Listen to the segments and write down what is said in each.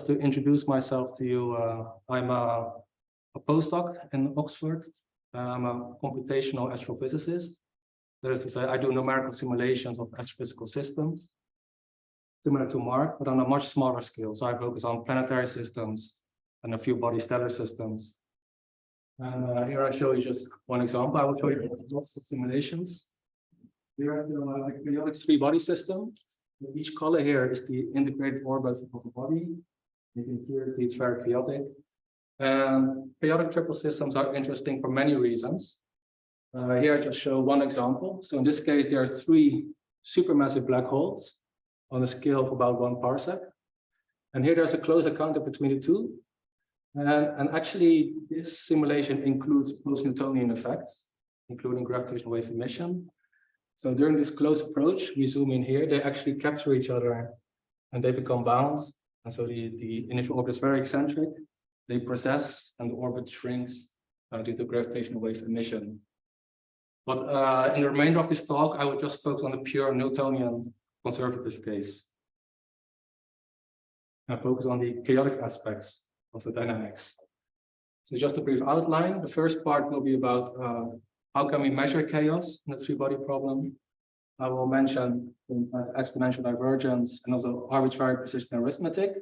just to introduce myself to you, I'm a postdoc in Oxford. I'm a computational astrophysicist. That is to say, I do numerical simulations of astrophysical systems, similar to Mark, but on a much smaller scale. So I focus on planetary systems and a few body stellar systems. And here I show you just one example. I will show you lots of simulations. Here I have a periodic three-body system. Each color here is the integrated orbit of a body. You can clearly see it's very chaotic. And periodic triple systems are interesting for many reasons. Here I just show one example. So in this case, there are three supermassive black holes on a scale of about 1 parsec. And here there's a close encounter between the two. And actually, this simulation includes post-Newtonian effects, including gravitational wave emission. So during this close approach, we zoom in here, they actually capture each other and they become bound. And so the initial orbit is very eccentric. They precess and the orbit shrinks due to gravitational wave emission. But in the remainder of this talk, I will just focus on the pure Newtonian conservative case and focus on the chaotic aspects of the dynamics. So just a brief outline. The first part will be about how can we measure chaos in the three-body problem. I will mention exponential divergence and also arbitrary precision arithmetic.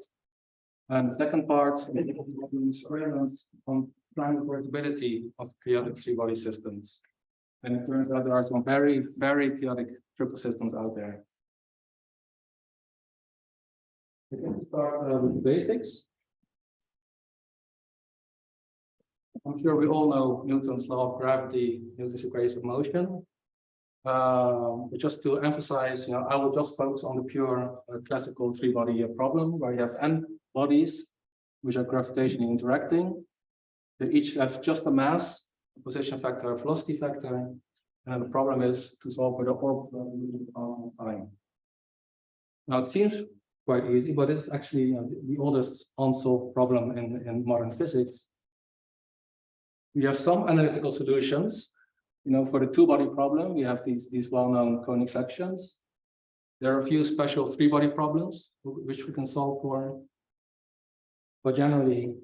And the second part experiments on prime predictability of chaotic three-body systems. And it turns out there are some very, very chaotic triple systems out there. We can start with the basics. I'm sure we all know Newton's law of gravity, Newton's equation of motion. But just to emphasize, I will just focus on the pure classical three-body problem, where you have n bodies which are gravitationally interacting. They each have just a mass, a position factor, a velocity factor, and the problem is to solve for the orbital time. Now it seems quite easy, but this is actually the oldest unsolved problem in modern physics. We have some analytical solutions. For the two-body problem, we have these well-known conic sections. There are a few special three-body problems which we can solve for. But generally,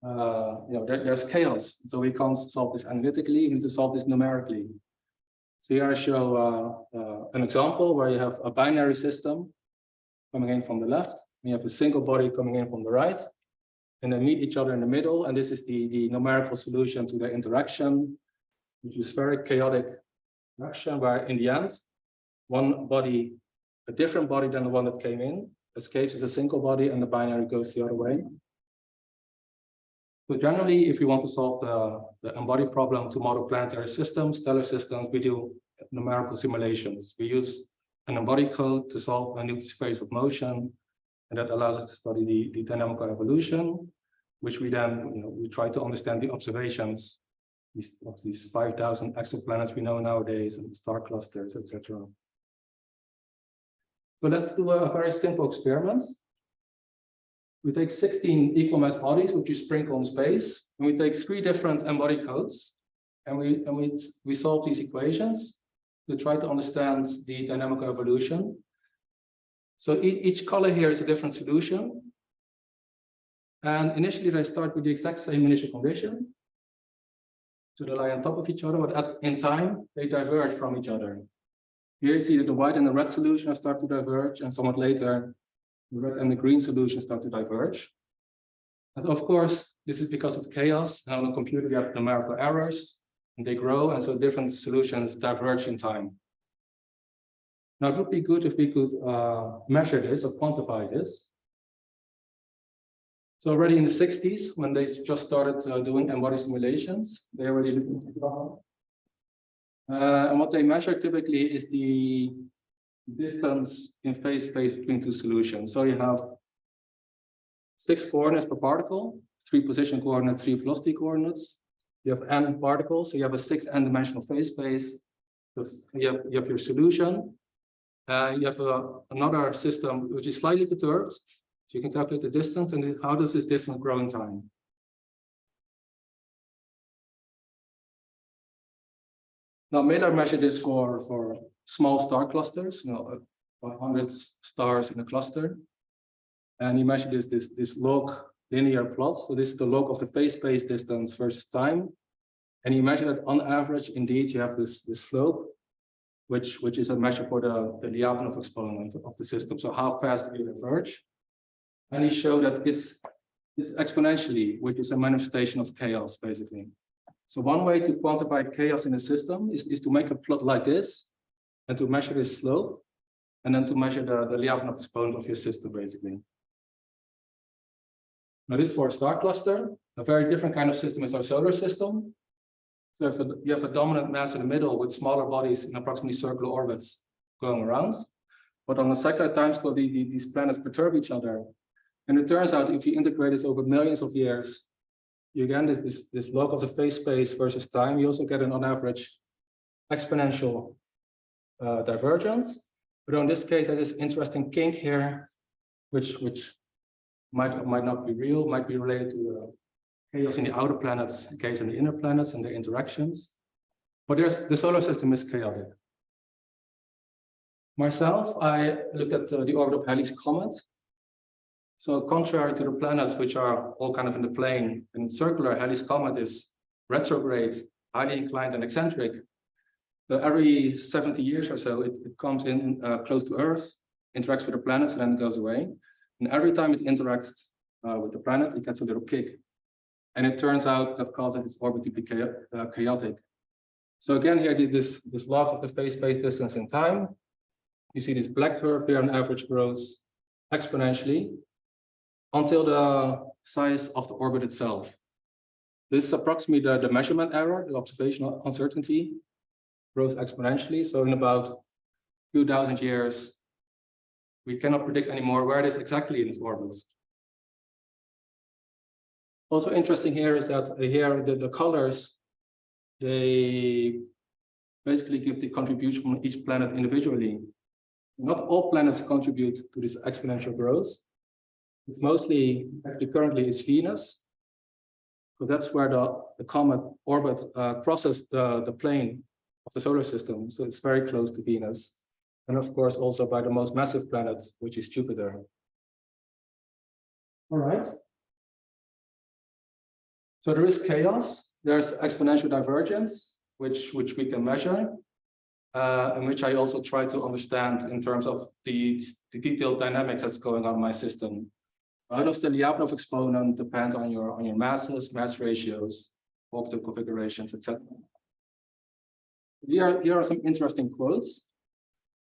there's chaos. So we can't solve this analytically. We need to solve this numerically. So here I show an example where you have a binary system coming in from the left. You have a single body coming in from the right. And they meet each other in the middle. And this is the numerical solution to the interaction, which is very chaotic interaction, where in the end, one body, a different body than the one that came in, escapes as a single body, and the binary goes the other way. So generally, if we want to solve the n-body problem to model planetary systems, stellar systems, we do numerical simulations. We use an n-body code to solve a Newton's equation of motion. And that allows us to study the dynamical evolution, which we then, we try to understand the observations of these 5,000 exoplanets we know nowadays, and star clusters, etc. So let's do a very simple experiment. We take 16 equal mass bodies, which you sprinkle in space, and we take 3 different n-body codes, and we solve these equations to try to understand the dynamical evolution. So each color here is a different solution. And initially they start with the exact same initial condition. So they lie on top of each other, but in time, they diverge from each other. Here you see that the white and the red solution start to diverge, and somewhat later, the red and the green solution start to diverge. And of course, this is because of chaos. And on the computer, we have numerical errors, and they grow, and so different solutions diverge in time. Now, it would be good if we could measure this or quantify this. So already in the 60s, when they just started doing n-body simulations, they already looked into that. And what they measure typically is the distance in phase space between 2 solutions. So you have 6 coordinates per particle, 3 position coordinates, 3 velocity coordinates. You have n particles, so you have a 6 n-dimensional phase space. So you have your solution. You have another system which is slightly perturbed. So you can calculate the distance and how does this distance grow in time. Now Miller measured this for small star clusters, 100 stars in a cluster. And he measured this log linear plot. So this is the log of the phase space distance versus time. And he measured that on average, indeed, you have this slope, which is a measure for the Lyapunov exponent of the system. So how fast do you diverge? And he showed that it's exponentially, which is a manifestation of chaos, basically. So one way to quantify chaos in a system is to make a plot like this and to measure this slope, and then to measure the Lyapunov exponent of your system, basically. Now this is for a star cluster. A very different kind of system is our solar system. So if you have a dominant mass in the middle with smaller bodies in approximately circular orbits going around. But on a secular timescale, these planets perturb each other. And it turns out if you integrate this over millions of years, you get this log of the phase space versus time. You also get an on average exponential divergence. But in this case, there's this interesting kink here, which might not be real, might be related to chaos in the outer planets, chaos in the inner planets and their interactions. But the solar system is chaotic. Myself, I looked at the orbit of Halley's Comet. So contrary to the planets, which are all kind of in the plane and circular, Halley's Comet is retrograde, highly inclined and eccentric. So every 70 years or so, it comes in close to Earth, interacts with the planets, and then it goes away. And every time it interacts with the planet, it gets a little kick. And it turns out that causes its orbit to be chaotic. So again, here this log of the phase space distance in time. You see this black curve here on average grows exponentially until the size of the orbit itself. This is approximately the measurement error, the observational uncertainty grows exponentially. So in about a few thousand years, we cannot predict anymore where it is exactly in its orbits. Also interesting here is that here the colors, they basically give the contribution from each planet individually. Not all planets contribute to this exponential growth. It's mostly, actually currently it's Venus. So that's where the comet orbit crosses the plane of the solar system. So it's very close to Venus. And of course, also by the most massive planet, which is Jupiter. All right. So there is chaos. There's exponential divergence, which we can measure, and which I also try to understand in terms of the detailed dynamics that's going on in my system. How does the Lyapunov exponent depend on your mass ratios, orbital configurations, etc. Here are some interesting quotes.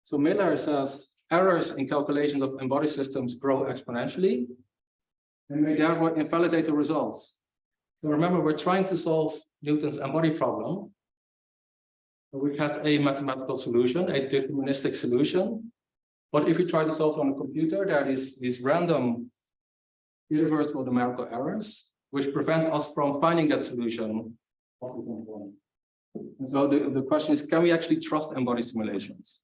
So Miller says, errors in calculations of embodied systems grow exponentially and may therefore invalidate the results. So remember, we're trying to solve Newton's embodied problem. We had a mathematical solution, a deterministic solution. But if we try to solve it on a computer, there are these random irreversible numerical errors, which prevent us from finding that solution. And so the question is, can we actually trust embodied simulations?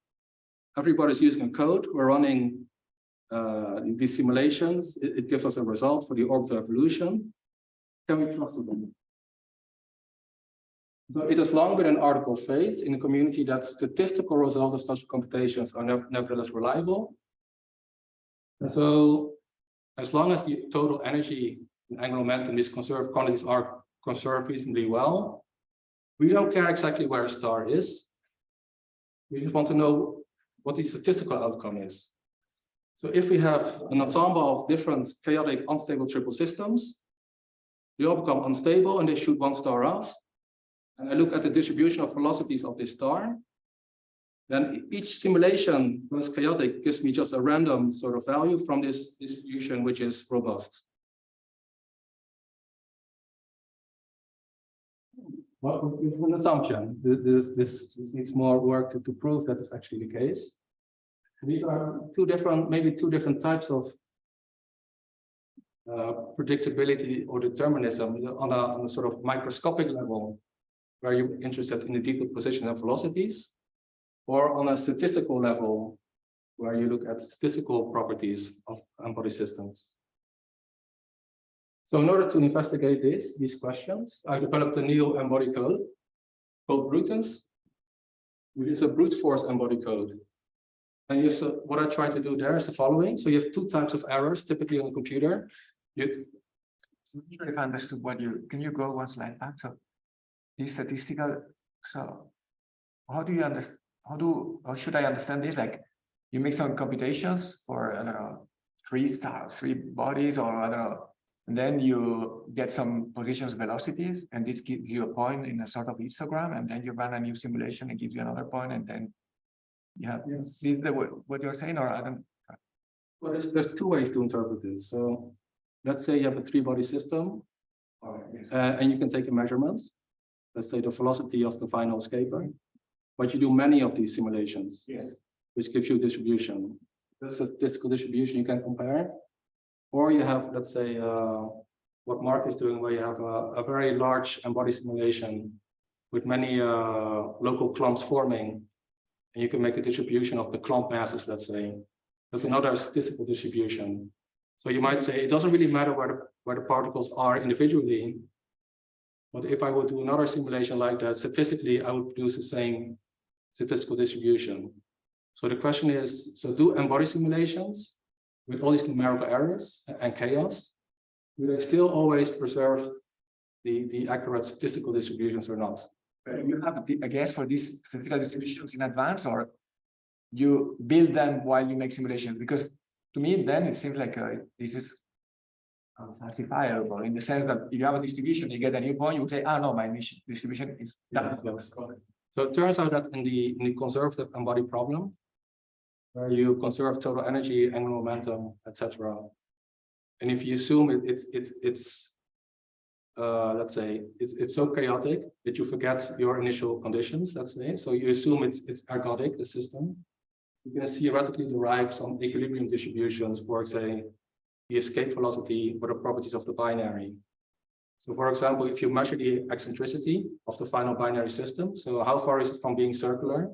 Everybody's using a code. We're running these simulations. It gives us a result for the orbital evolution. Can we trust them? So it has long been an article phase in the community that statistical results of such computations are nevertheless reliable. And so as long as the total energy and angular momentum, these conserved quantities are conserved reasonably well, we don't care exactly where a star is. We just want to know what the statistical outcome is. So if we have an ensemble of different chaotic, unstable triple systems, they all become unstable and they shoot one star off. And I look at the distribution of velocities of this star. Then each simulation plus chaotic gives me just a random sort of value from this distribution, which is robust. Well, it's an assumption. This needs more work to prove that it's actually the case. These are maybe two different types of predictability or determinism on a sort of microscopic level, where you're interested in the decomposition of velocities, or on a statistical level, where you look at statistical properties of embodied systems. So in order to investigate these questions, I developed a new embodied code called Brutus, which is a brute force N-body code. And so what I try to do there is the following. So you have two types of errors typically on a computer. If I understood what can you go one slide back? So these statistical, so how do you understand, how should I understand this? Like you make some computations for, I don't know, three bodies, or I don't know, and then you get some positions velocities, and this gives you a point in a sort of histogram, and then you run a new simulation and gives you another point, and then yes. Is that what you're saying, or I don't? Well, there's two ways to interpret this. So let's say you have a three-body system, and you can take a measurement, let's say the velocity of the final escaper, but you do many of these simulations, which gives you a distribution. That's a statistical distribution you can compare. Or you have, let's say, what Mark is doing, where you have a very large N-body simulation with many local clumps forming, and you can make a distribution of the clump masses, let's say. That's another statistical distribution. So you might say it doesn't really matter where the particles are individually, but if I would do another simulation like that, statistically, I would produce the same statistical distribution. So the question is, so do N-body simulations with all these numerical errors and chaos, do they still always preserve the accurate statistical distributions or not? You have, I guess, for these statistical distributions in advance, or you build them while you make simulations? Because to me, then it seems like this is falsifiable in the sense that if you have a distribution, you get a new point, you would say, oh no, my distribution is that. Yes. So it turns out that in the conservative N-body problem, where you conserve total energy, angular momentum, etc., and if you assume let's say it's so chaotic that you forget your initial conditions, let's say, so you assume it's ergodic, the system, you can theoretically derive some equilibrium distributions for, say, the escape velocity or the properties of the binary. So for example, if you measure the eccentricity of the final binary system, so how far is it from being circular,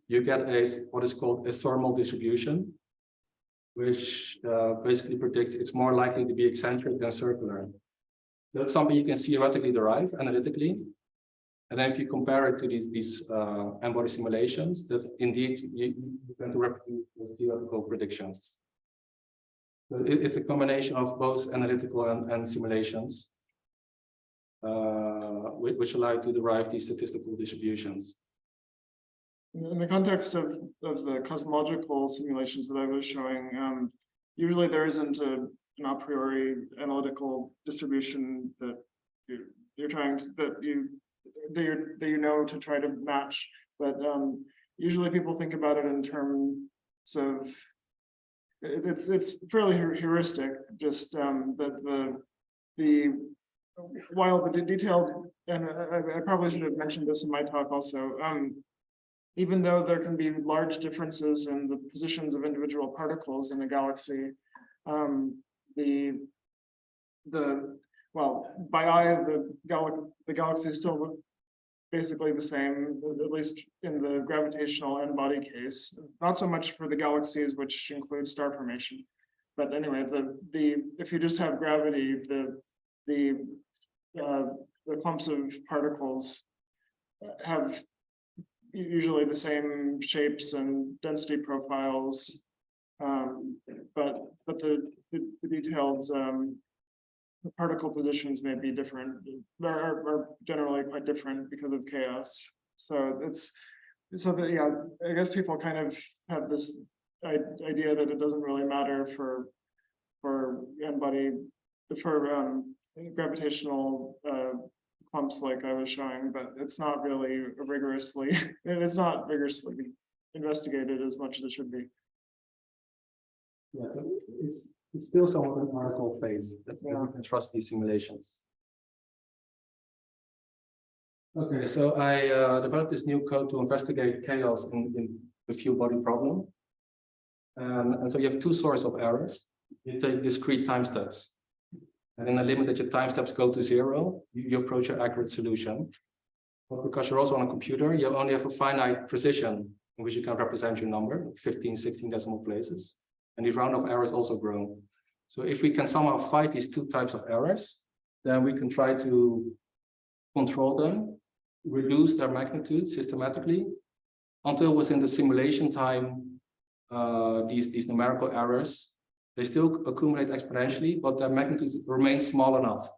you get what is called a thermal distribution, which basically predicts it's more likely to be eccentric than circular. That's something you can theoretically derive analytically. And then if you compare it to these N-body simulations, that indeed you can reproduce those theoretical predictions. So it's a combination of both analytical and simulations, which allow you to derive these statistical distributions. In the context of the cosmological simulations that I was showing, usually there isn't an a priori analytical distribution that you're trying to, that you know to try to match, but usually people think about it in terms of it's fairly heuristic, just that while the detailed, and I probably should have mentioned this in my talk also, even though there can be large differences in the positions of individual particles in a galaxy, well, by eye, the galaxy is still basically the same, at least in the gravitational N-body case. Not so much for the galaxies, which include star formation. But anyway, if you just have gravity, the clumps of particles have usually the same shapes and density profiles, but the detailed particle positions may be different, are generally quite different because of chaos. So yeah, I guess people kind of have this idea that it doesn't really matter for N-body, for gravitational clumps like I was showing, but it's not really rigorously investigated as much as it should be. Yeah, so it's still somewhat an article phase that we can trust these simulations. Okay, so I developed this new code to investigate chaos in the few body problem. And so you have two sources of errors. You take discrete time steps. And in the limit that your time steps go to 0, you approach your accurate solution. But because you're also on a computer, you only have a finite precision in which you can represent your number, 15, 16 decimal places. And the round of errors also grow. So if we can somehow fight these two types of errors, then we can try to control them, reduce their magnitude systematically, until within the simulation time, these numerical errors, they still accumulate exponentially, but their magnitude remains small enough.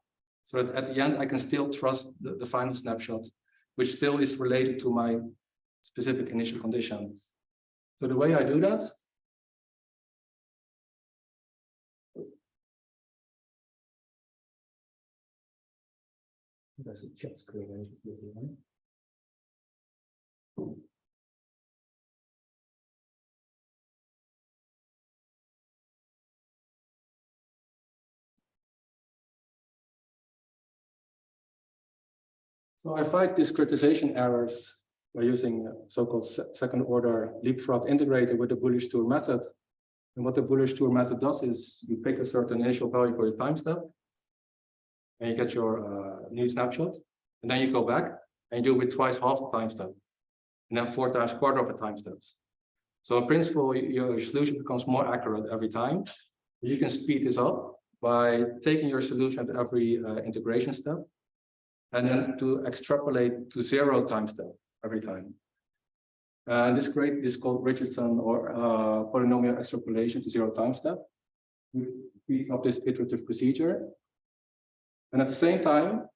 So that at the end, I can still trust the final snapshot, which still is related to my specific initial condition. So the way I do that, there's a chat screen. So I find discretization errors by using so-called second order leapfrog integrator with the bullish tour method. And what the bullish tour method does is you pick a certain initial value for your time step, and you get your new snapshot, and then you go back and you do it twice half the time step, and then 4 times quarter of the time steps. So in principle, your solution becomes more accurate every time. You can speed this up by taking your solution at every integration step, and then to extrapolate to 0 time step every time. And this is called Richardson or polynomial extrapolation to 0 time step. We speeds up this iterative procedure. And at the same time,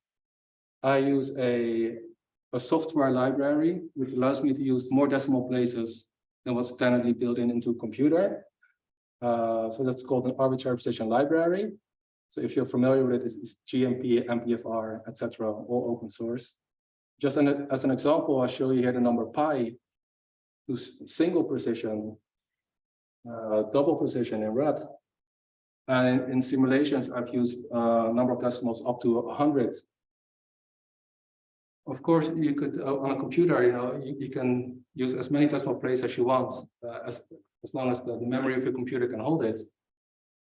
I use a software library which allows me to use more decimal places than what's standardly built into a computer. So that's called an arbitrary precision library. So if you're familiar with it, it's GMP, MPFR, etc., all open source. Just as an example, I'll show you here the number pi to single precision, double precision in red. And in simulations, I've used a number of decimals up to 100. Of course, you could, on a computer, you can use as many decimal places as you want, as long as the memory of your computer can hold it.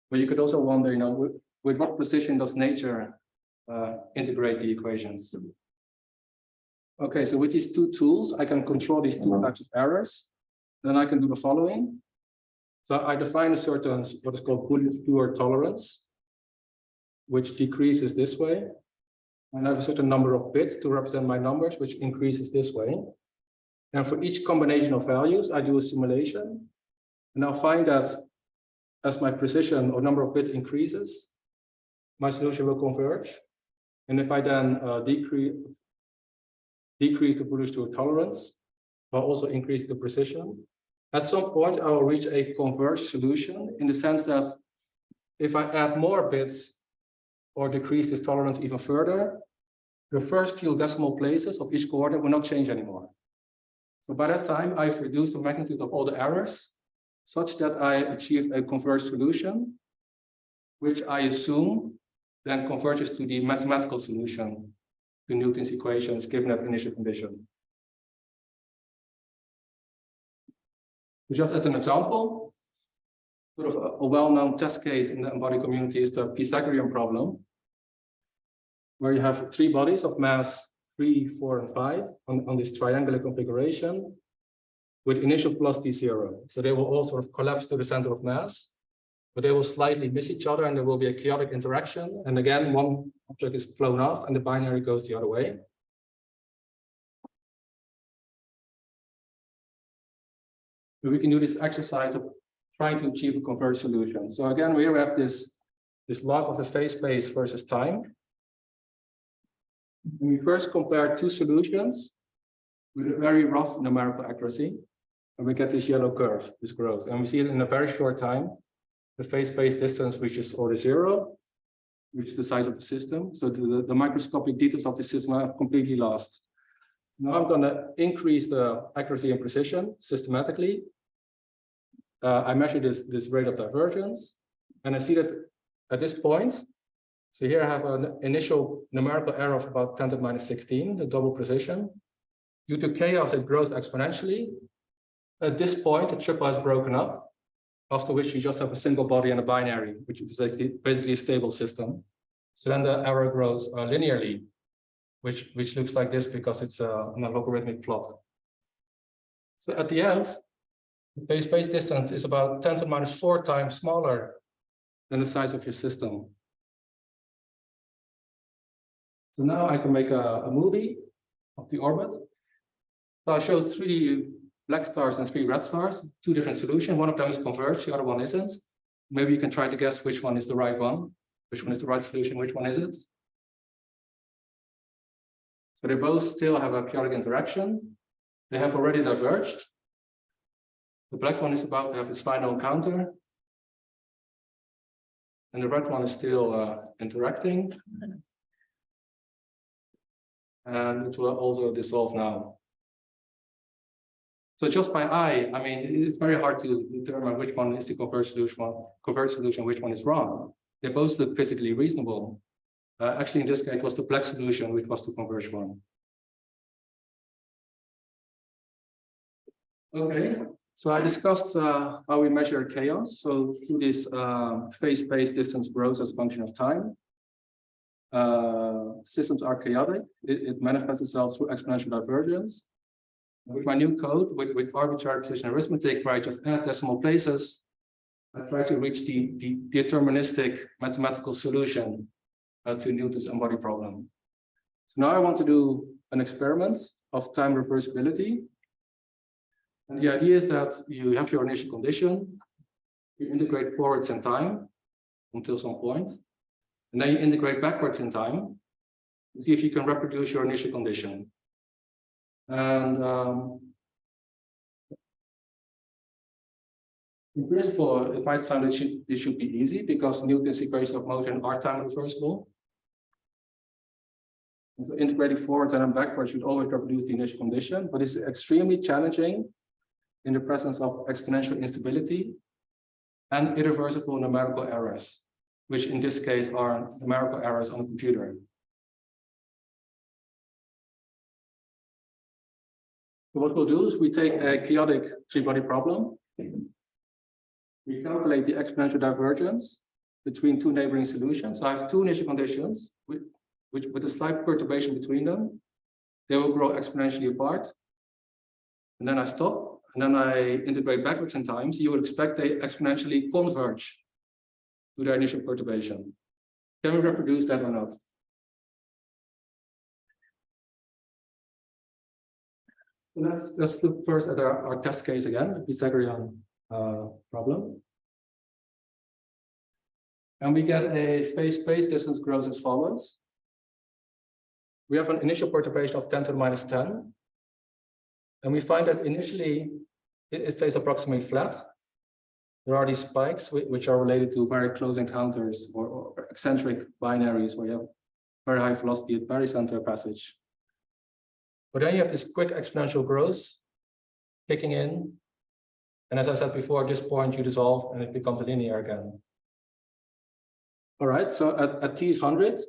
But you could also wonder, with what precision does nature integrate the equations? Okay, so with these 2 tools, I can control these 2 types of errors. Then I can do the following. So I define a certain, what is called bullish tour tolerance, which decreases this way. And I have a certain number of bits to represent my numbers, which increases this way. And for each combination of values, I do a simulation. And I'll find that as my precision or number of bits increases, my solution will converge. And if I then decrease the bullish tour tolerance, while also increasing the precision, at some point I will reach a converged solution in the sense that if I add more bits or decrease this tolerance even further, the first few decimal places of each coordinate will not change anymore. So by that time, I've reduced the magnitude of all the errors such that I achieved a converged solution, which I assume then converges to the mathematical solution to Newton's equations given that initial condition. Just as an example, sort of a well-known test case in the embodied community is the Pythagorean problem, where you have 3 bodies of mass 3, 4, and 5 on this triangular configuration with initial plus d0. So they will all sort of collapse to the center of mass, but they will slightly miss each other and there will be a chaotic interaction. And again, one object is flown off and the binary goes the other way. But we can do this exercise of trying to achieve a converged solution. So again, we have this log of the phase space versus time. And we first compare 2 solutions with a very rough numerical accuracy. And we get this yellow curve, this growth. And we see it in a very short time. The phase space distance reaches order 0, which is the size of the system. So the microscopic details of the system are completely lost. Now I'm going to increase the accuracy and precision systematically. I measure this rate of divergence, and I see that at this point, so here I have an initial numerical error of about 10 to the minus 16, the double precision. Due to chaos, it grows exponentially. At this point, the triple has broken up, after which you just have a single body and a binary, which is basically a stable system. So then the error grows linearly, which looks like this because it's on a logarithmic plot. So at the end, the phase space distance is about 10 to the minus 4 times smaller than the size of your system. So now I can make a movie of the orbit. So I show 3 black stars and 3 red stars, 2 different solutions. One of them is converged, the other one isn't. Maybe you can try to guess which one is the right one, which one is the right solution, which one isn't. So they both still have a periodic interaction. They have already diverged. The black one is about to have its final encounter. And the red one is still interacting. And it will also dissolve now. So just by eye, I mean, it's very hard to determine which one is the converged solution, which one is wrong. They both look physically reasonable. Actually, in this case, it was the black solution, which was the converged one. Okay, so I discussed how we measure chaos. So through this phase-space distance grows as a function of time. Systems are chaotic. It manifests itself through exponential divergence. With my new code, with arbitrary precision arithmetic, where I just add decimal places, I try to reach the deterministic mathematical solution to Newton's N-body problem. So now I want to do an experiment of time reversibility. And the idea is that you have your initial condition, you integrate forwards in time until some point, and then you integrate backwards in time to see if you can reproduce your initial condition. And in principle, it might sound it should be easy because Newton's equations of motion are time reversible. And so integrating forwards and then backwards should always reproduce the initial condition, but it's extremely challenging in the presence of exponential instability and irreversible numerical errors, which in this case are numerical errors on a computer. So what we'll do is we take a chaotic 3-body problem. We calculate the exponential divergence between 2 neighboring solutions. So I have 2 initial conditions with a slight perturbation between them. They will grow exponentially apart. And then I stop, and then I integrate backwards in time. So you would expect they exponentially converge to their initial perturbation. Can we reproduce that or not? So let's look first at our test case again, the Pythagorean problem. And we get a phase-space distance grows as follows. We have an initial perturbation of 10 to the minus 10. And we find that initially it stays approximately flat. There are these spikes which are related to very close encounters or eccentric binaries where you have very high velocity at very center passage. But then you have this quick exponential growth kicking in. And as I said before, at this point you dissolve and it becomes linear again. All right, so at t is 100,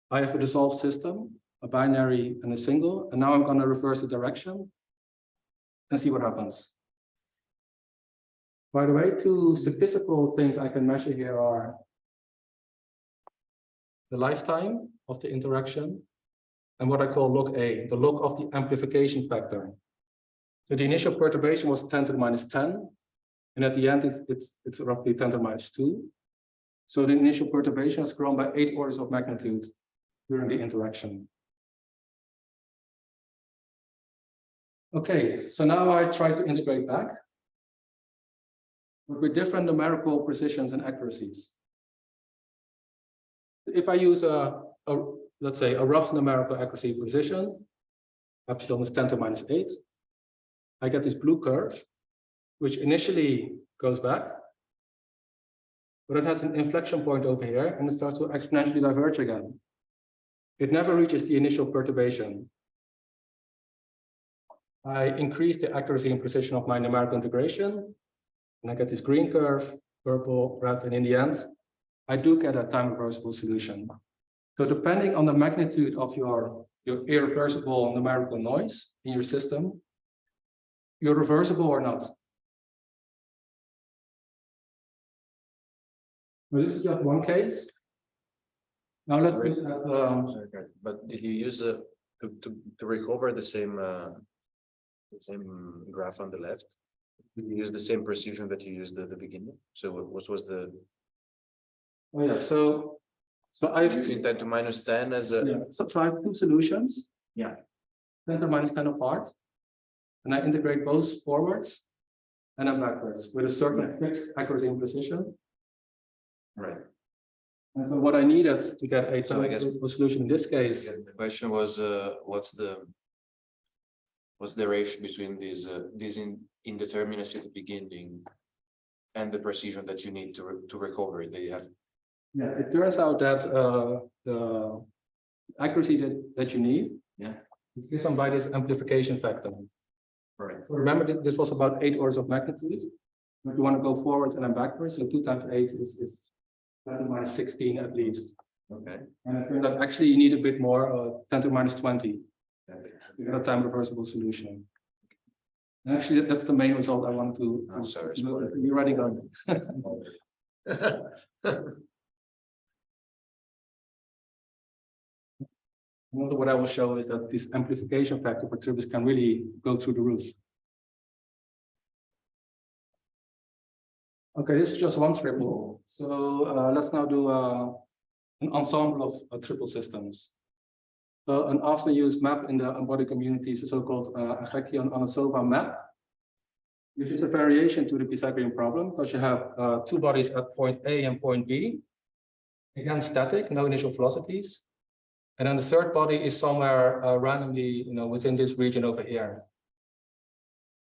I have a dissolved system, a binary and a single. And now I'm going to reverse the direction and see what happens. By the way, 2 statistical things I can measure here are the lifetime of the interaction and what I call log A, the log of the amplification factor. So the initial perturbation was 10 to the minus 10, and at the end it's roughly 10 to the minus 2. So the initial perturbation has grown by 8 orders of magnitude during the interaction. Okay, so now I try to integrate back, but with different numerical precisions and accuracies. If I use let's say a rough numerical accuracy precision, epsilon is 10 to the minus 8, I get this blue curve, which initially goes back, but it has an inflection point over here and it starts to exponentially diverge again. It never reaches the initial perturbation. I increase the accuracy and precision of my numerical integration, and I get this green curve, purple, red, and in the end, I do get a time reversible solution. So depending on the magnitude of your irreversible numerical noise in your system, you're reversible or not. Well, this is just one case. Now let's look at but did you use to recover the same graph on the left? Did you use the same precision that you used at the beginning? So what was the? Oh yeah, so I have using 10 to minus 10 as a so I have 2 solutions. Yeah, 10 to minus 10 apart. and I integrate both forwards and then backwards with a certain fixed accuracy and precision. Right. And so what I needed to get a So I guess- solution in this case, The question was, what's the ratio between these indeterminacy at the beginning and the precision that you need to recover it? They have. yeah, it turns out that the accuracy that you need, Yeah. is given by this amplification factor. Right. So remember that this was about 8 orders of magnitude. If you want to go forwards and then backwards, so 2 times 8 is 10 to the minus 16 at least. Okay. And it turns out actually you need a bit more, 10 to the minus 20. To get a time reversible solution. And actually, that's the main result I want to. Oh, sorry. You're writing on it. What I will show is that this amplification factor for triples can really go through the roof. Okay, this is just one triple. So let's now do an ensemble of triple systems. An often used map in the embodied community is the so-called Gargantuan map, which is a variation to the Pythagorean problem because you have 2 bodies at point A and point B, again static, no initial velocities, and then the third body is somewhere randomly, within this region over here.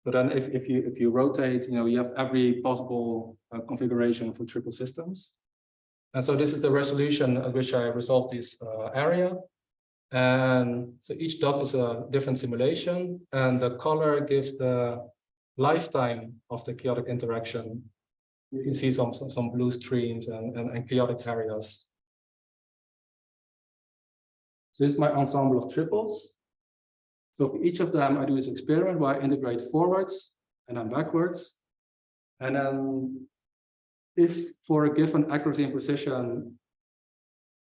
So then, if you rotate, you have every possible configuration for triple systems, and so this is the resolution at which I resolve this area. And so each dot is a different simulation, and the color gives the lifetime of the chaotic interaction. You can see some blue streams and chaotic areas. So this is my ensemble of triples. So for each of them, I do this experiment where I integrate forwards and then backwards. And then if for a given accuracy and precision,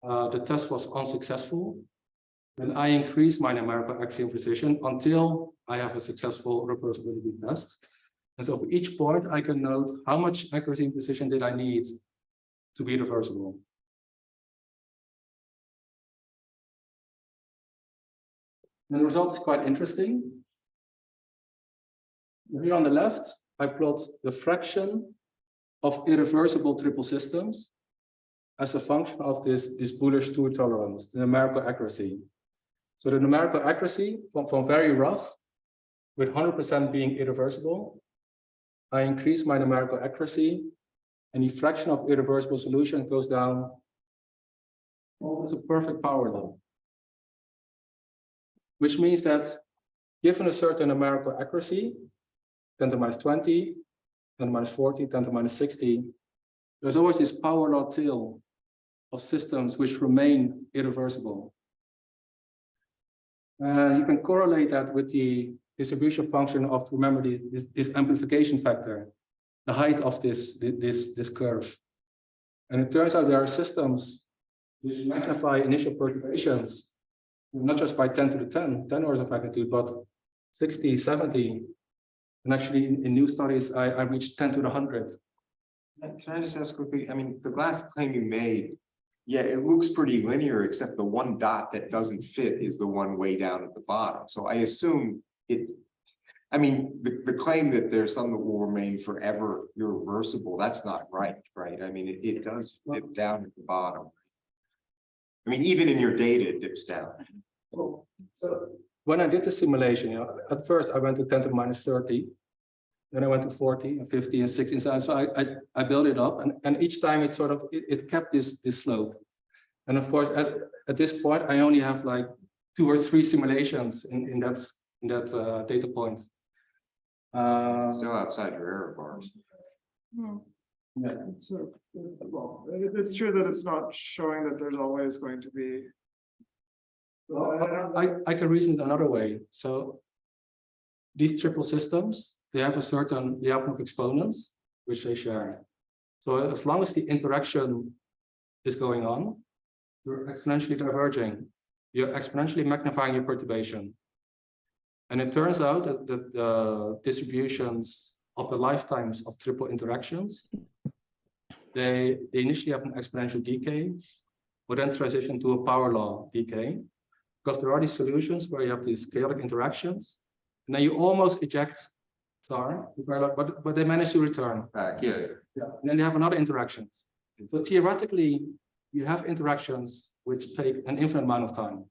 the test was unsuccessful, then I increase my numerical accuracy and precision until I have a successful reversibility test. And so for each point, I can note how much accuracy and precision did I need to be reversible. And the result is quite interesting. Here on the left, I plot the fraction of irreversible triple systems as a function of this Buhler-Stuart tolerance, the numerical accuracy. So the numerical accuracy from very rough, with 100% being irreversible, I increase my numerical accuracy, and the fraction of irreversible solution goes down. Well, it's a perfect power law, which means that given a certain numerical accuracy, 10 to the minus 20, 10 to the minus 40, 10 to the minus 60, there's always this power law tail of systems which remain irreversible. You can correlate that with the distribution function of, remember, this amplification factor, the height of this curve. And it turns out there are systems which magnify initial perturbations, not just by 10 to the 10 orders of magnitude, but 60, 70. And actually, in new studies, I reached 10 to the 100. Can I just ask quickly? I mean, the last claim you made, yeah, it looks pretty linear, except the one dot that doesn't fit is the one way down at the bottom. So I assume it, I mean, the claim that there's some that will remain forever irreversible, that's not right, right? I mean, it does dip down at the bottom. I mean, even in your data, it dips down. So when I did the simulation, at first I went to 10 to the minus 30, then I went to 40 and 50 and 60 and so on. So I built it up, and each time it kept this slope. And of course, at this point, I only have like 2 or 3 simulations in that data point. Still outside your error bars. Yeah. Well, it's true that it's not showing that there's always going to be. Well, I can reason it another way. So these triple systems, they have a certain Lyapunov exponents, which they share. So as long as the interaction is going on, you're exponentially diverging. You're exponentially magnifying your perturbation. And it turns out that the distributions of the lifetimes of triple interactions, they initially have an exponential decay, but then transition to a power law decay, because there are these solutions where you have these chaotic interactions, And then you almost eject star, but they manage to return. Back, yeah. Yeah. And then you have another interactions. So theoretically, you have interactions which take an infinite amount of time.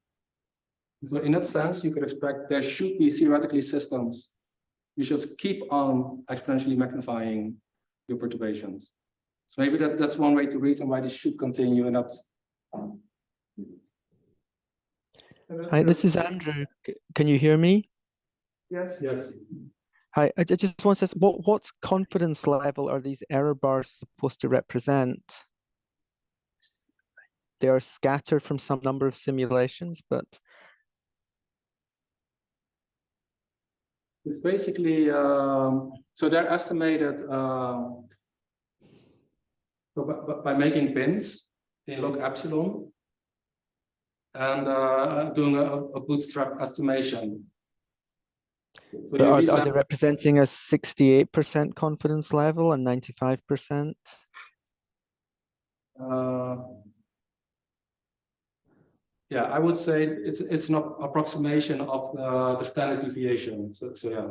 So in that sense, you could expect there should be theoretically systems. You just keep on exponentially magnifying your perturbations. So maybe that's one way to reason why this should continue, and that's. Hi, this is Andrew. Can you hear me? Yes. Yes. Hi, I just want to say, what's confidence level are these error bars supposed to represent? They are scattered from some number of simulations, but it's basically so they're estimated so by making bins in log epsilon and doing a bootstrap estimation. So are they representing a 68% confidence level and 95%? Yeah, I would say it's an approximation of the standard deviation. So yeah.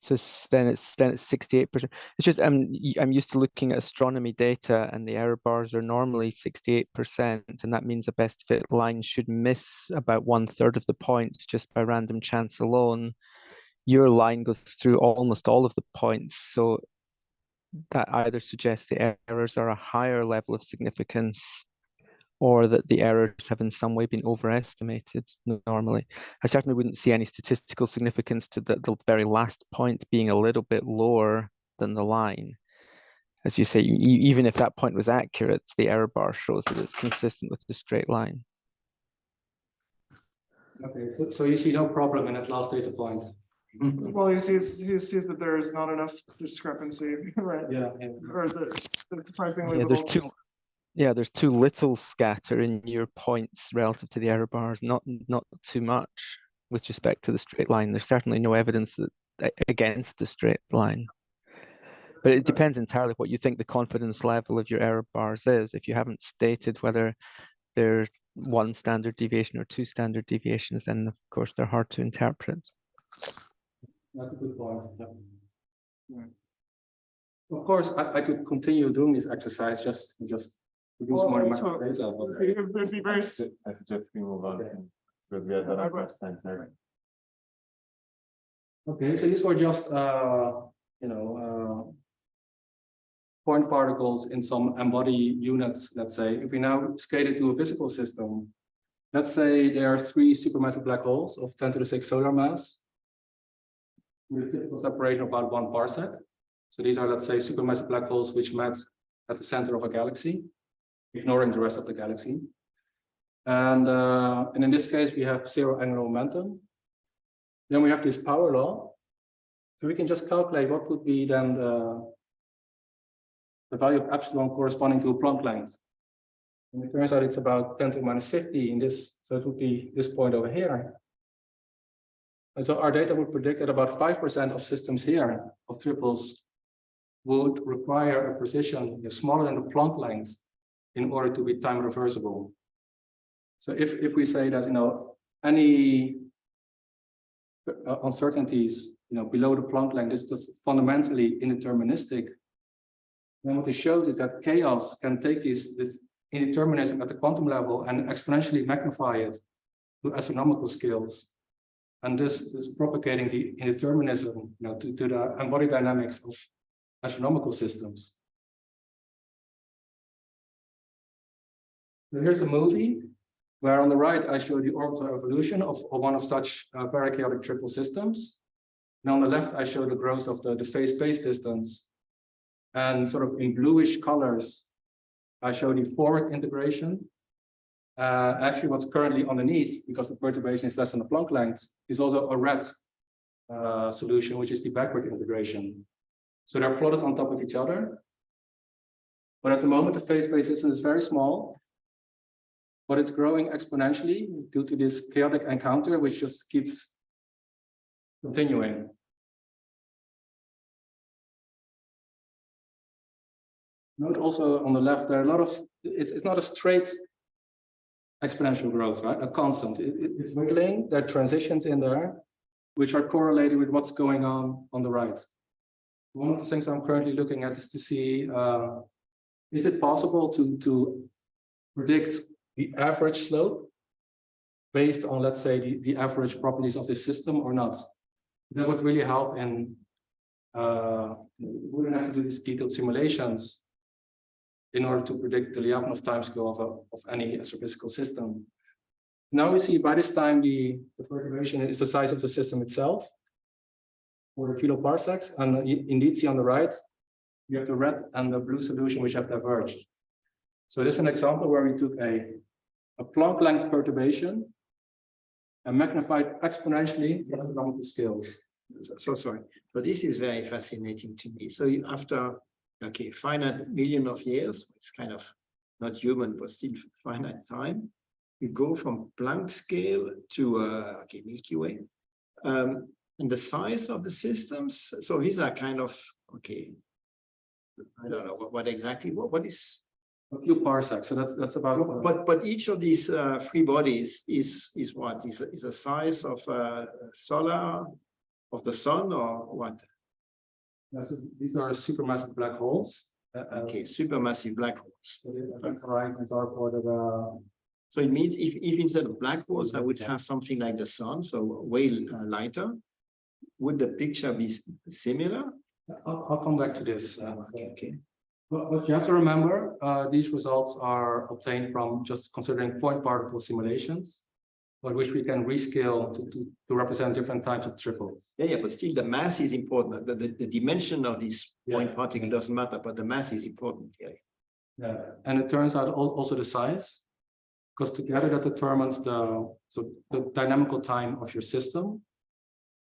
So then it's 68%. It's just I'm used to looking at astronomy data, and the error bars are normally 68%, and that means a best fit line should miss about 1/3 of the points just by random chance alone. Your line goes through almost all of the points, so that either suggests the errors are a higher level of significance, or that the errors have in some way been overestimated normally. I certainly wouldn't see any statistical significance to the very last point being a little bit lower than the line. As you say, even if that point was accurate, the error bar shows that it's consistent with the straight line. Okay, so you see no problem in that last data point. Well, he sees that there is not enough discrepancy, right? Yeah. Or the pricing. There's too little scatter in your points relative to the error bars, not too much with respect to the straight line. There's certainly no evidence against the straight line. But it depends entirely what you think the confidence level of your error bars is. If you haven't stated whether they're 1 standard deviation or 2 standard deviations, then of course they're hard to interpret. That's a good point. Yeah. Of course, I could continue doing this exercise, just produce more data. It'd be very. I suggest we move on. So we had that last time. Okay, so these were just point particles in some n-body units. Let's say if we now scale it to a physical system, let's say there are 3 supermassive black holes of 10⁶ solar mass, with a typical separation of about 1 parsec. So these are, let's say, supermassive black holes which met at the center of a galaxy, ignoring the rest of the galaxy. And in this case, we have 0 angular momentum. Then we have this power law. So we can just calculate what would be then the value of epsilon corresponding to a Planck length. And it turns out it's about 10⁻50 in this, so it would be this point over here. And so our data would predict that about 5% of systems here, of triples, would require a precision smaller than the Planck length in order to be time reversible. So if we say that any uncertainties below the Planck length is just fundamentally indeterministic, then what it shows is that chaos can take this indeterminism at the quantum level and exponentially magnify it to astronomical scales, and this propagating the indeterminism to the embodied dynamics of astronomical systems. So here's a movie where on the right I show the orbital evolution of one of such parachaotic triple systems, and on the left I show the growth of the phase space distance, and sort of in bluish colors I show the forward integration. Actually, what's currently underneath, because the perturbation is less than the Planck length, is also a red solution, which is the backward integration. So they're plotted on top of each other. But at the moment, the phase space distance is very small, but it's growing exponentially due to this chaotic encounter, which just keeps continuing. Note also on the left, there are a lot of, it's not a straight exponential growth, right? A constant. It's wiggling, there are transitions in there. which are correlated with what's going on the right. One of the things I'm currently looking at is to see, is it possible to predict the average slope based on, let's say, the average properties of the system or not? That would really help in, we wouldn't have to do these detailed simulations in order to predict the Lyapunov timescale of any astrophysical system. Now we see by this time the perturbation is the size of the system itself, or the kiloparsecs, and you indeed see on the right, you have the red and the blue solution which have diverged. So this is an example where we took a Planck length perturbation and magnified exponentially the astronomical scales. So sorry, but this is very fascinating to me. So after, okay, finite million of years, it's kind of not human, but still finite time, you go from Planck scale to okay, Milky Way. And the size of the systems, so these are kind of, okay, I don't know what exactly, what is? A few parsecs, so that's about. But each of these three bodies is what? Is a size of solar, of the sun, or what? Yes, these are supermassive black holes. Okay, supermassive black holes. So the horizons are for the. So it means if instead of black holes, I would have something like the sun, so way lighter. Would the picture be similar? I'll come back to this. Okay. But you have to remember, these results are obtained from just considering point particle simulations, but which we can rescale to represent different types of triples. Yeah, but still the mass is important. The dimension of this point particle doesn't matter, but the mass is important. Yeah, and it turns out also the size, because together that determines the dynamical time of your system.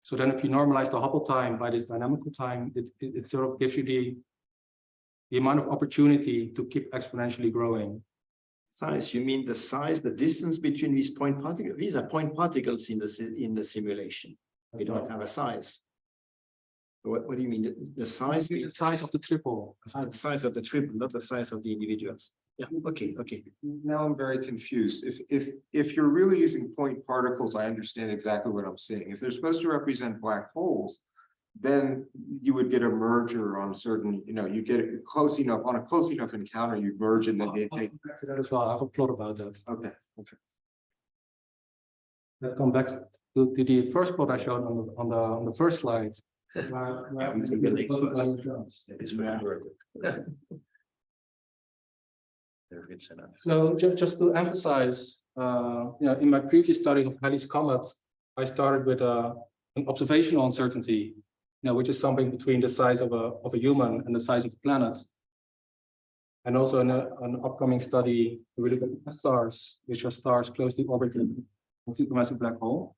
So then if you normalize the Hubble time by this dynamical time, it sort of gives you the amount of opportunity to keep exponentially growing. Size, you mean the size, the distance between these point particles? These are point particles in the simulation. They don't have a size. What do you mean? The size? The size of the triple. The size of the triple, not the size of the individuals. Yeah, okay. Now I'm very confused. If you're really using point particles, I understand exactly what I'm saying. If they're supposed to represent black holes, then you would get a merger on certain, you get it close enough, on a close enough encounter, you merge and then they take. That as well. I have a plot about that. Okay. That comes back to the first plot I showed on the first slide. So just to emphasize, in my previous study of Halley's Comet, I started with an observational uncertainty, which is something between the size of a human and the size of a planet. And also in an upcoming study, we look at stars, which are stars closely orbiting a supermassive black hole.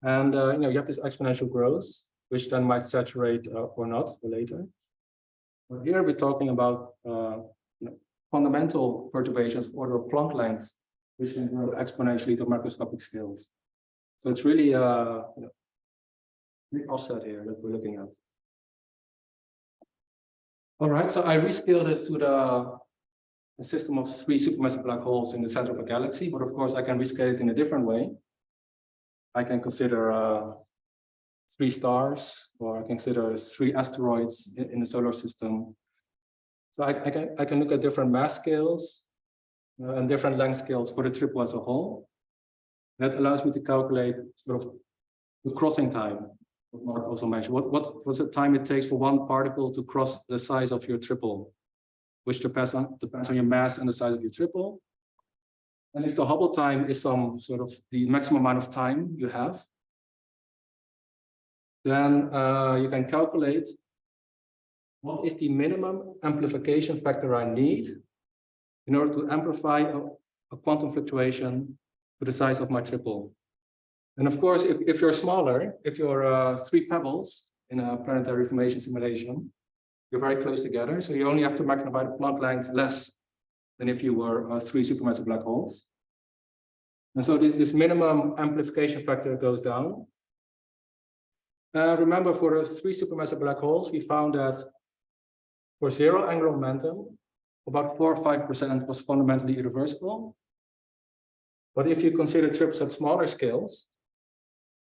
And you have this exponential growth, which then might saturate or not later. But here we're talking about fundamental perturbations of order of Planck length, which can grow exponentially to macroscopic scales. So it's really big offset here that we're looking at. All right, so I rescaled it to the system of 3 supermassive black holes in the center of a galaxy, but of course I can rescale it in a different way. I can consider 3 stars, or I can consider 3 asteroids in the solar system. So I can look at different mass scales and different length scales for the triple as a whole. That allows me to calculate sort of the crossing time, what Mark also mentioned. What was the time it takes for one particle to cross the size of your triple, which depends on your mass and the size of your triple. And if the Hubble time is some sort of the maximum amount of time you have, then you can calculate what is the minimum amplification factor I need in order to amplify a quantum fluctuation to the size of my triple. And of course, if you're smaller, if you're 3 pebbles in a planetary formation simulation, you're very close together. So you only have to magnify the Planck length less than if you were 3 supermassive black holes. And so this minimum amplification factor goes down. Remember, for the 3 supermassive black holes, we found that for 0 angular momentum, about 4 or 5% was fundamentally irreversible. But if you consider triples at smaller scales,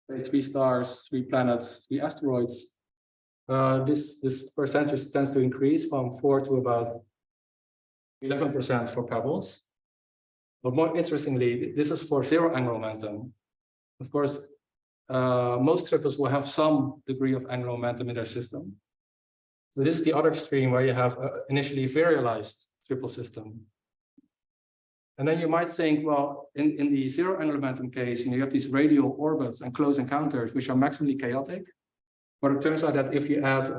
say 3 stars, 3 planets, 3 asteroids, this percentage tends to increase from 4 to about 11% for pebbles. But more interestingly, this is for zero angular momentum. Of course, most triples will have some degree of angular momentum in their system. So this is the other extreme where you have initially virialized triple system. And then you might think, well, in the zero angular momentum case, you have these radial orbits and close encounters, which are maximally chaotic. But it turns out that if you add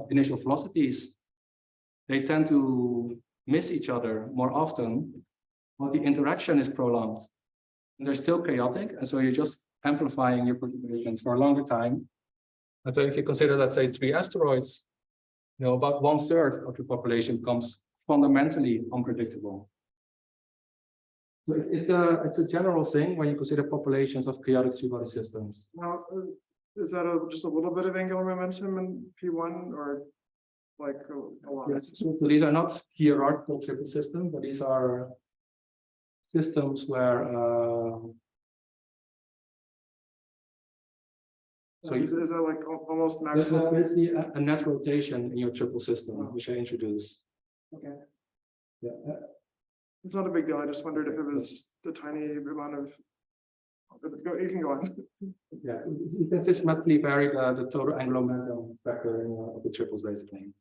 initial velocities, they tend to miss each other more often, but the interaction is prolonged. And they're still chaotic, and so you're just amplifying your perturbations for a longer time. And so if you consider, let's say, 3 asteroids, about 1/3 of the population becomes fundamentally unpredictable. So it's a general thing when you consider populations of chaotic 3-body systems. Now, is that just a little bit of angular momentum in P1 or like a lot? Yes, so these are not hierarchical triple systems, but these are systems where so is that like almost there's maximal? basically a net rotation in your triple system, which I introduced. Okay. Yeah. It's not a big deal. I just wondered if it was a tiny amount of. You can go on. Yes, you can systematically vary the total angular momentum factor of the triples, basically.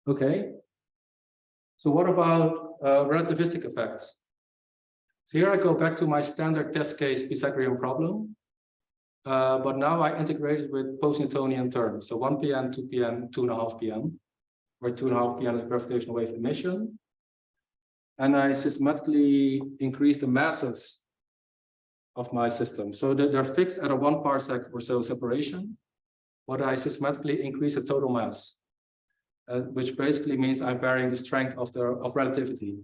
Okay. So what about relativistic effects? So here I go back to my standard test case Pythagorean problem, but now I integrate it with post-Newtonian terms. So 1 pm, 2 pm, 2.5 pm, where 2.5 pm is gravitational wave emission. And I systematically increase the masses of my system. So they're fixed at a 1 parsec or so separation, but I systematically increase the total mass, which basically means I'm varying the strength of relativity.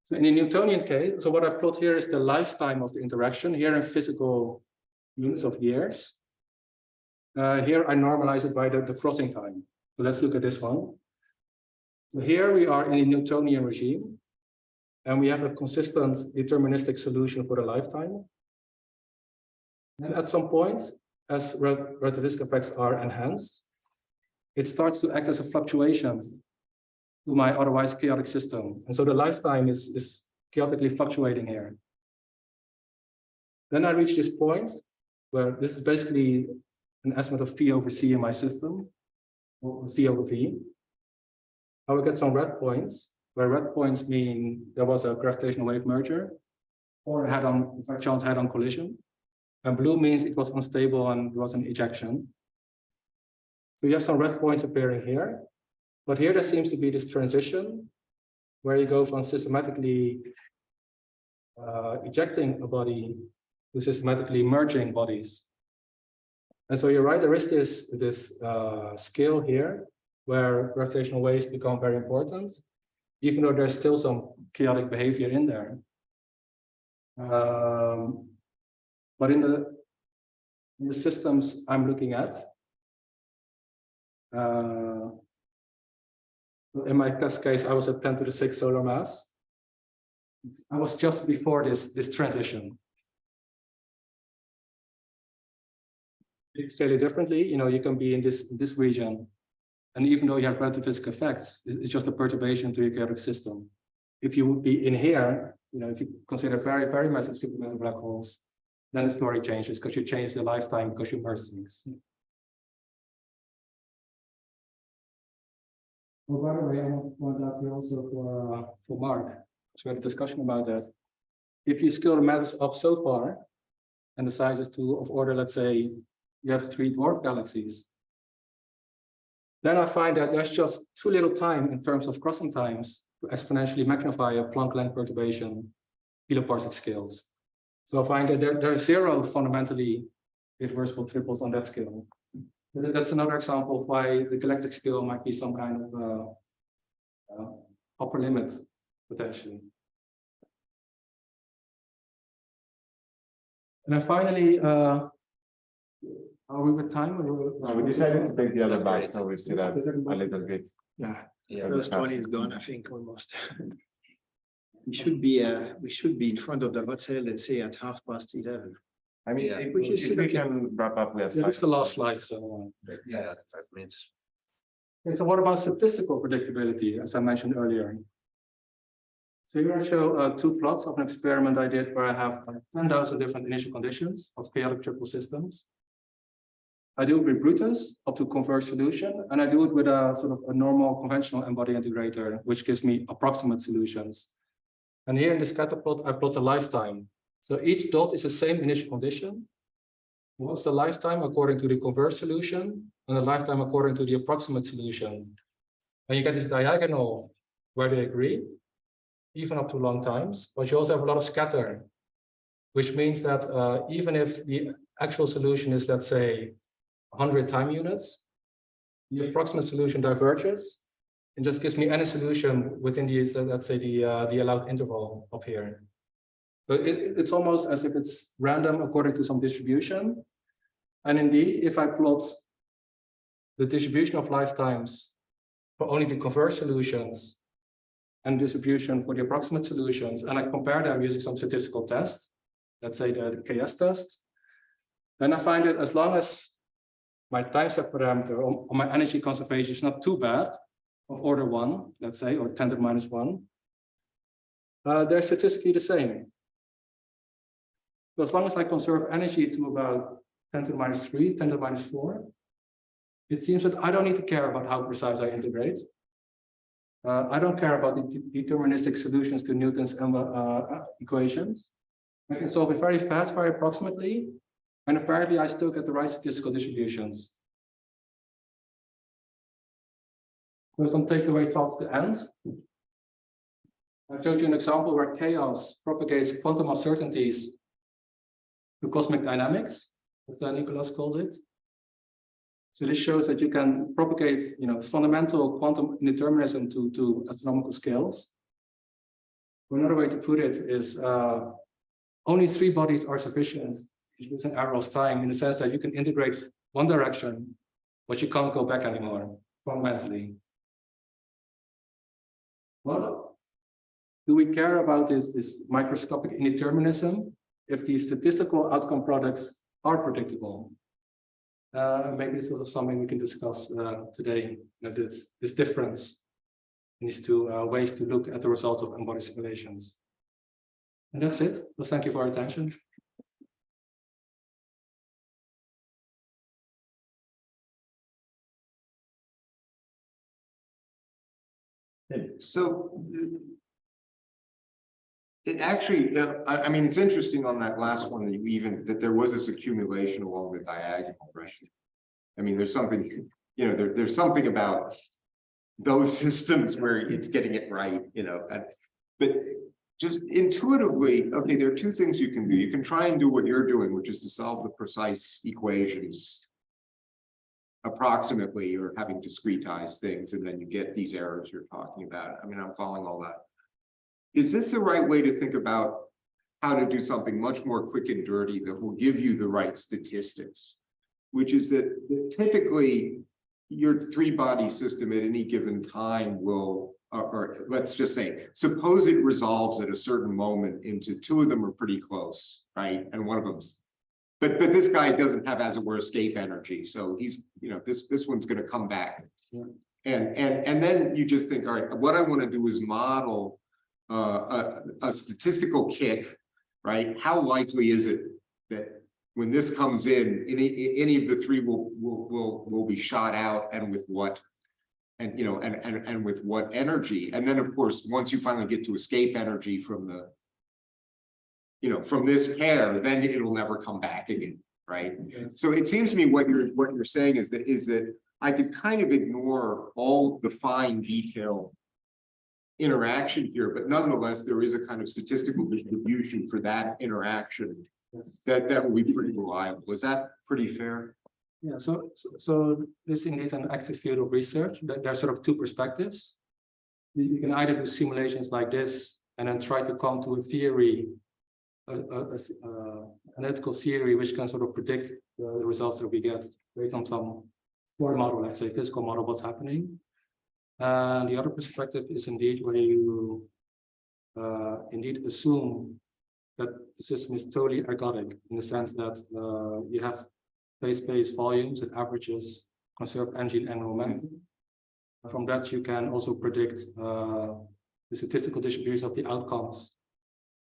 So in the Newtonian case, so what I plot here is the lifetime of the interaction, here in physical units of years. Here I normalize it by the crossing time. So let's look at this one. So here we are in a Newtonian regime, and we have a consistent deterministic solution for the lifetime. And at some point, as relativistic effects are enhanced, it starts to act as a fluctuation to my otherwise chaotic system. And so the lifetime is chaotically fluctuating here. Then I reach this point where this is basically an estimate of P over C in my system, or C over V. I will get some red points, where red points mean there was a gravitational wave merger or by chance head-on collision. And blue means it was unstable and there was an ejection. So you have some red points appearing here. But here there seems to be this transition where you go from systematically ejecting a body to systematically merging bodies. And so you're right, there is this scale here where gravitational waves become very important, even though there's still some chaotic behavior in there. But in the systems I'm looking at, in my test case, I was at 10 to the 6 solar mass. I was just before this transition. It's fairly differently, you can be in this region, and even though you have relativistic effects, it's just a perturbation to your chaotic system. If you would be in here, if you consider very, very massive supermassive black holes, then the story changes because you change the lifetime because you merge things. Well, by the way, I want to point out here also for Mark, so we had a discussion about that. If you scale the masses up so far, and the size is of order, let's say, you have 3 dwarf galaxies, then I find that there's just too little time in terms of crossing times to exponentially magnify a Planck length perturbation kiloparsec scales. So I find that there are 0 fundamentally reversible triples on that scale. So that's another example of why the galactic scale might be some kind of upper limit, potentially. And then finally, are we with time? We decided to take the other bus, so we still have a little bit. Yeah, Yeah. first one is gone, I think, almost. we should be in front of the hotel, let's say at 11:30. I mean, Yeah. if we can wrap up with. Yeah, that's the last slide, so. Yeah, 5 minutes. Okay, so what about statistical predictability, as I mentioned earlier? So here I show two plots of an experiment I did where I have 10,000 different initial conditions of chaotic triple systems. I do it with Brutus up to converged solution, and I do it with a sort of a normal conventional N-body integrator, which gives me approximate solutions. And here in the scatter plot, I plot the lifetime. So each dot is the same initial condition. What's the lifetime according to the converged solution, and the lifetime according to the approximate solution? And you get this diagonal where they agree, even up to long times, but you also have a lot of scatter, which means that even if the actual solution is, let's say, 100 time units, the approximate solution diverges and just gives me any solution within these, let's say, the allowed interval up here. So it's almost as if it's random according to some distribution. And indeed, if I plot the distribution of lifetimes for only the converged solutions and distribution for the approximate solutions, and I compare them using some statistical tests, let's say the KS test, then I find that as long as my time step parameter or my energy conservation is not too bad, of order 1, let's say, or 10 to the minus 1, they're statistically the same. So as long as I conserve energy to about 10 to the minus 3, 10 to the minus 4, it seems that I don't need to care about how precise I integrate. I don't care about the deterministic solutions to Newton's equations. I can solve it very fast, very approximately, and apparently I still get the right statistical distributions. So some takeaway thoughts to end. I showed you an example where chaos propagates quantum uncertainties to cosmic dynamics, as Nicholas calls it. So this shows that you can propagate, fundamental quantum indeterminism to astronomical scales. Another way to put it is only 3 bodies are sufficient to use an error of time, in the sense that you can integrate one direction, but you can't go back anymore fundamentally. What do we care about this microscopic indeterminism if the statistical outcome products are predictable? Maybe this is something we can discuss today. This difference in these two ways to look at the results of N-body simulations. And that's it. Well, thank you for your attention. So it actually, I mean, it's interesting on that last one that there was this accumulation along the diagonal, right? I mean, there's something, there's something about those systems where it's getting it right, but just intuitively, okay, there are 2 things you can do. You can try and do what you're doing, which is to solve the precise equations approximately, or having discretized things, and then you get these errors you're talking about. I mean, I'm following all that. Is this the right way to think about how to do something much more quick and dirty that will give you the right statistics? Which is that typically your 3-body system at any given time will, or let's just say, suppose it resolves at a certain moment into 2 of them are pretty close, right? And one of them's, but this guy doesn't have, as it were, escape energy. So he's, this one's going to come back. Yeah. And then you just think, all right, what I want to do is model a statistical kick, right? How likely is it that when this comes in, any of the 3 will be shot out, and with what, and and with what energy? And then, of course, once you finally get to escape energy from the, from this pair, then it'll never come back again, right? Okay. So it seems to me what you're saying is that I could kind of ignore all the fine detail interaction here, but nonetheless, there is a kind of statistical distribution for that interaction. Yes. That will be pretty reliable. Is that pretty fair? Yeah, so this is indeed an active field of research. There are sort of 2 perspectives. You can either do simulations like this and then try to come to a theory, analytical theory, which can sort of predict the results that we get based on some model, let's say physical model, what's happening. And the other perspective is indeed where you indeed assume that the system is totally ergodic in the sense that you have phase space volumes and averages, conserve energy and momentum. From that, you can also predict the statistical distribution of the outcomes.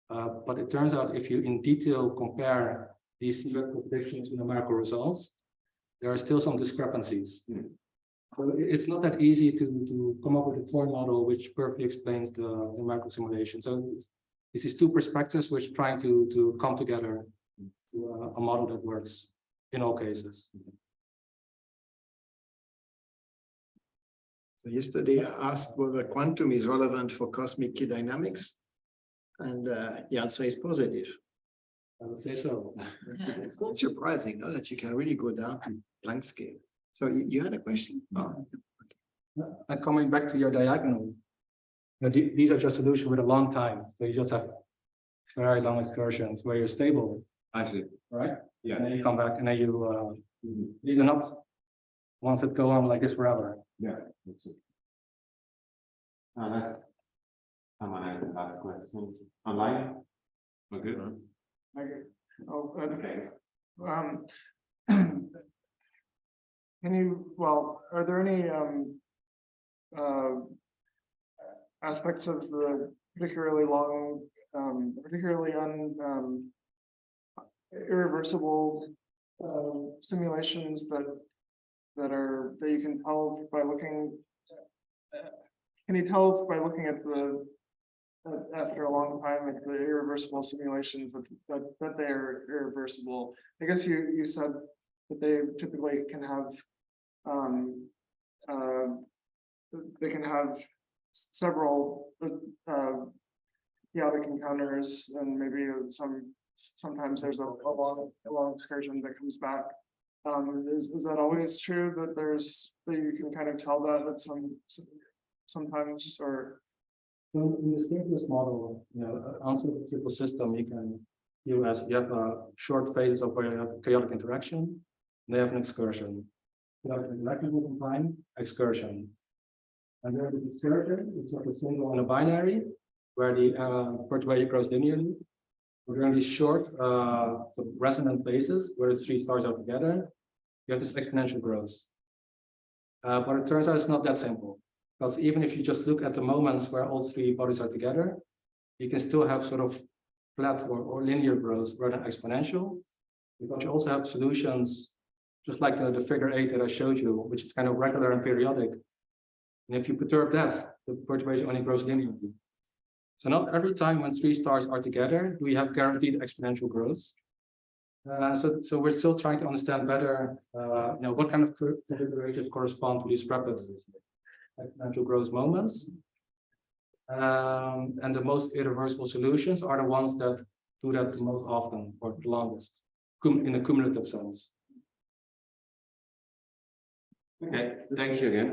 But it turns out if you in detail compare these theoretical predictions to numerical results, there are still some discrepancies. So it's not that easy to come up with a toy model which perfectly explains the numerical simulation. So this is two perspectives which are trying to come together to a model that works in all cases. So yesterday I asked whether quantum is relevant for cosmic key dynamics, and the answer is positive. I would say so. It's quite surprising, no, that you can really go down to Planck scale. So you had a question? Oh. And coming back to your diagonal, these are just solutions with a long time. So you just have very long excursions where you're stable. I see. Right? Yeah. And then you come back and then you, these are not ones that go on like this forever. Yeah. That's it. That's someone has a last question online. We're good. Okay. Oh, Okay. Can you, well, are there any aspects of the particularly long, particularly irreversible simulations that you can tell by looking? Can you tell by looking at the after a long time at the irreversible simulations that they are irreversible? I guess you said that they typically can have several chaotic encounters, and maybe sometimes there's a long excursion that comes back. Is that always true that you can kind of tell that at sometimes, or? So in the stateless model, answer the triple system, you have short phases of where you have chaotic interaction, they have an excursion. Chaotic interaction will combine excursion. And there's an excursion, it's like a single and a binary, where the perturbation grows linearly. We're doing these short resonant phases where the three stars are together. You have this exponential growth. But it turns out it's not that simple. Because even if you just look at the moments where all three bodies are together, you can still have sort of flat or linear growth rather than exponential. Because you also have solutions, just like the figure 8 that I showed you, which is kind of regular and periodic. And if you perturb that, the perturbation only grows linearly. So not every time when three stars are together, do we have guaranteed exponential growth. So we're still trying to understand better, what kind of configurations correspond to these rapid exponential growth moments. And the most irreversible solutions are the ones that do that the most often or the longest, in a cumulative sense. Okay, thank you again.